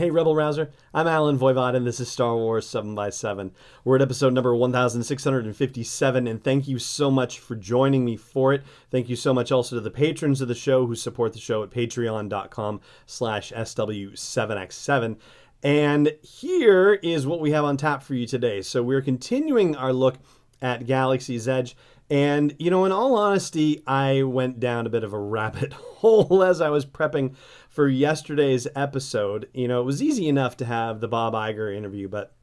Hey Rebel Rouser, I'm Alan Voivod and this is Star Wars 7x7. We're at episode number 1657 and thank you so much for joining me for it. Thank you so much also to the patrons of the show who support the show at patreon.com/SW7x7. And here is what we have on tap for you today. So we're continuing our look at Galaxy's Edge. And, in all honesty, I went down a bit of a rabbit hole as I was prepping for yesterday's episode. It was easy enough to have the Bob Iger interview, but,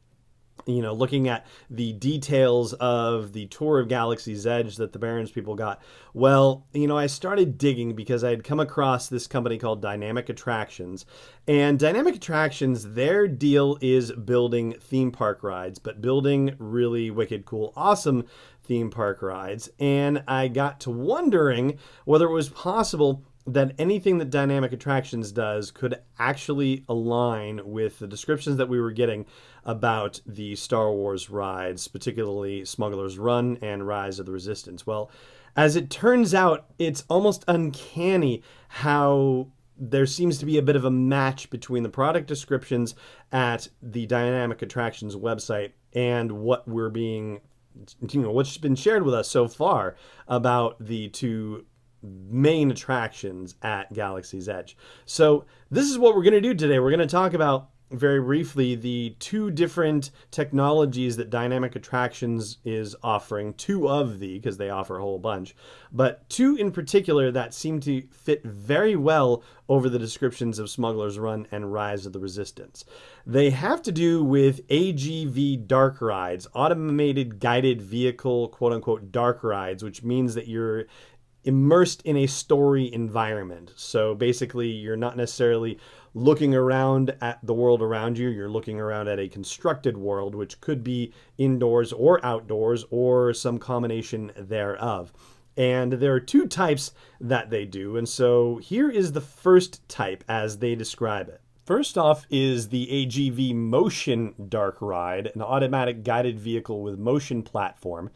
looking at the details of the tour of Galaxy's Edge that the Barons people got, well, I started digging because I had come across this company called Dynamic Attractions. And Dynamic Attractions, their deal is building theme park rides, but building really wicked, cool, awesome theme park rides. And I got to wondering whether it was possible that anything that Dynamic Attractions does could actually align with the descriptions that we were getting about the Star Wars rides, particularly Smuggler's Run and Rise of the Resistance. Well, as it turns out, it's almost uncanny how there seems to be a bit of a match between the product descriptions at the Dynamic Attractions website and what we're being, what's been shared with us so far about the two main attractions at Galaxy's Edge. So this is what we're going to do today. We're going to talk about very briefly the two different technologies that Dynamic Attractions is offering, because they offer a whole bunch, but two in particular that seem to fit very well over the descriptions of Smuggler's Run and Rise of the Resistance. They have to do with AGV dark rides, automated guided vehicle, quote unquote, dark rides, which means that you're immersed in a story environment. So basically, you're not necessarily looking around at the world around you. You're looking around at a constructed world, which could be indoors or outdoors or some combination thereof. And there are two types that they do. And so here is the first type as they describe it. First off is the AGV Motion Dark Ride, an automatic guided vehicle with motion platform.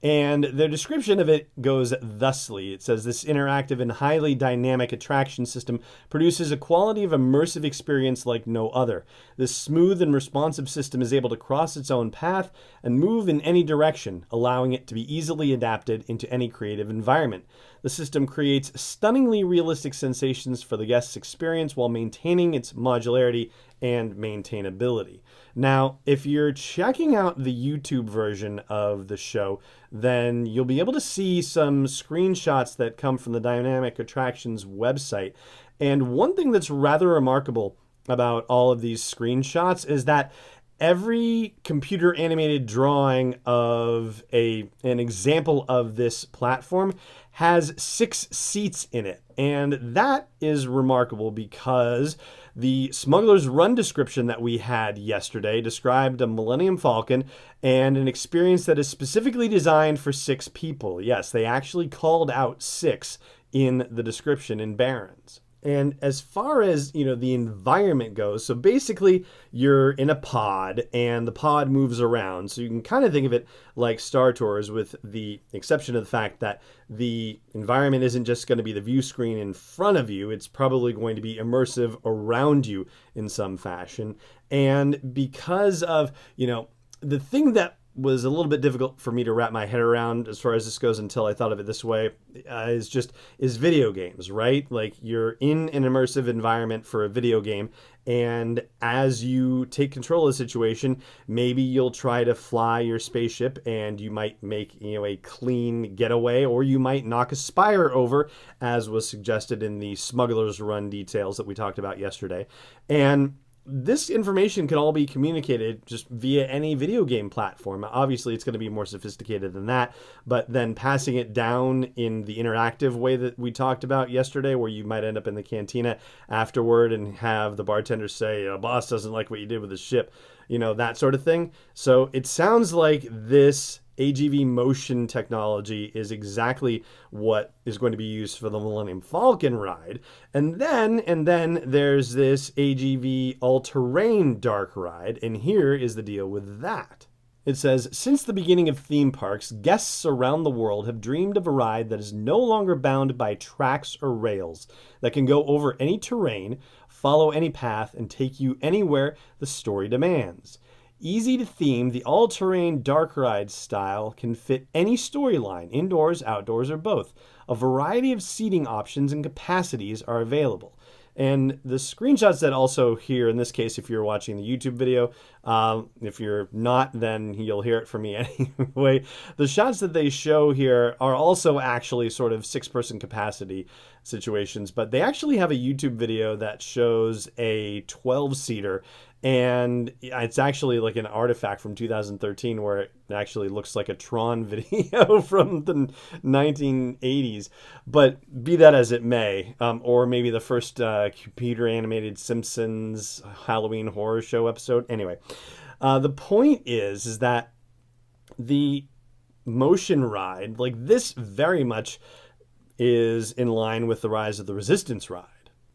And their description of it goes thusly. It says, this interactive and highly dynamic attraction system produces a quality of immersive experience like no other. This smooth and responsive system is able to cross its own path and move in any direction, allowing it to be easily adapted into any creative environment. The system creates stunningly realistic sensations for the guest's experience while maintaining its modularity and maintainability. Now, if you're checking out the YouTube version of the show, then you'll be able to see some screenshots that come from the Dynamic Attractions website. And one thing that's rather remarkable about all of these screenshots is that every computer animated drawing of an example of this platform has 6 seats in it. And that is remarkable because the Smuggler's Run description that we had yesterday described a Millennium Falcon and an experience that is specifically designed for 6 people. Yes, they actually called out 6 in the description in Barons. And as far as, the environment goes, so basically you're in a pod and the pod moves around. So you can kind of think of it like Star Tours with the exception of the fact that the environment isn't just going to be the view screen in front of you. It's probably going to be immersive around you in some fashion. And because of, the thing that was a little bit difficult for me to wrap my head around as far as this goes until I thought of it this way is video games, right? Like you're in an immersive environment for a video game, and as you take control of the situation, maybe you'll try to fly your spaceship and you might make, a clean getaway, or you might knock a spire over, as was suggested in the Smuggler's Run details that we talked about yesterday. And this information can all be communicated just via any video game platform. Obviously, it's going to be more sophisticated than that, but then passing it down in the interactive way that we talked about yesterday, where you might end up in the cantina afterward and have the bartender say, boss doesn't like what you did with his ship, that sort of thing. So it sounds like this AGV motion technology is exactly what is going to be used for the Millennium Falcon ride. And then there's this AGV all-terrain dark ride, and here is the deal with that. It says, since the beginning of theme parks, guests around the world have dreamed of a ride that is no longer bound by tracks or rails, that can go over any terrain, follow any path and take you anywhere the story demands. Easy to theme, the all-terrain dark ride style can fit any storyline, indoors, outdoors, or both. A variety of seating options and capacities are available. And the screenshots that also here, in this case, if you're watching the YouTube video, if you're not, then you'll hear it from me anyway. The shots that they show here are also actually sort of 6-person capacity situations, but they actually have a YouTube video that shows a 12-seater, and it's actually like an artifact from 2013 where it actually looks like a Tron video from the 1980s. But be that as it may, or maybe the first computer animated Simpsons Halloween horror show episode. Anyway, the point is that the motion ride, like this, very much is in line with the Rise of the Resistance ride.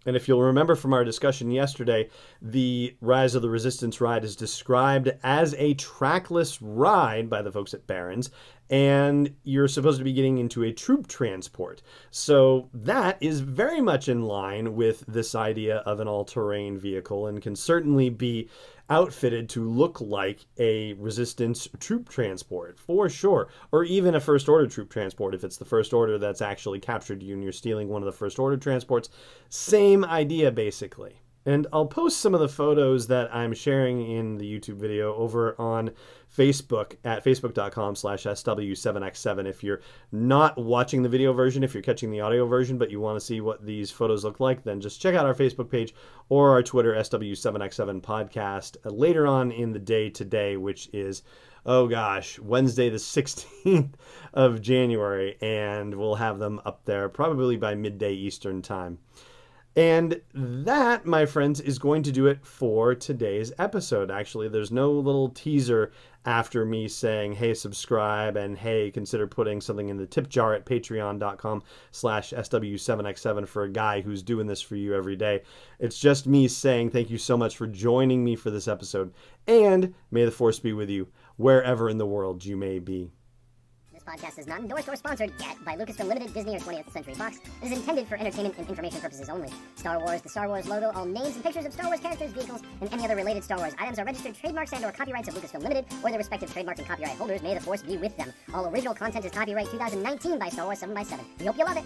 And if you'll remember from our discussion yesterday, the Rise of the Resistance ride is described as a trackless ride by the folks at Barron's, and you're supposed to be getting into a troop transport. So that is very much in line with this idea of an all-terrain vehicle and can certainly be outfitted to look like a Resistance troop transport, for sure. Or even a First Order troop transport, if it's the First Order that's actually captured you and you're stealing one of the First Order transports. Same idea, basically. And I'll post some of the photos that I'm sharing in the YouTube video over on Facebook at facebook.com/SW7X7. If you're not watching the video version, if you're catching the audio version, but you want to see what these photos look like, then just check out our Facebook page or our Twitter SW7X7 podcast later on in the day today, which is, oh gosh, Wednesday the 16th of January, and we'll have them up there probably by midday Eastern time. And that, my friends, is going to do it for today's episode. Actually, there's no little teaser after me saying, hey, subscribe, and hey, consider putting something in the tip jar at patreon.com/SW7X7 for a guy who's doing this for you every day. It's just me saying thank you so much for joining me for this episode, and may the force be with you wherever in the world you may be. This podcast is not endorsed or sponsored yet by Lucasfilm Limited, Disney, or 20th Century Fox. It is intended for entertainment and information purposes only. Star Wars, the Star Wars logo, all names and pictures of Star Wars characters, vehicles, and any other related Star Wars items are registered trademarks and/or copyrights of Lucasfilm Limited or their respective trademark and copyright holders. May the force be with them. All original content is copyright 2019 by Star Wars 7x7. We hope you love it.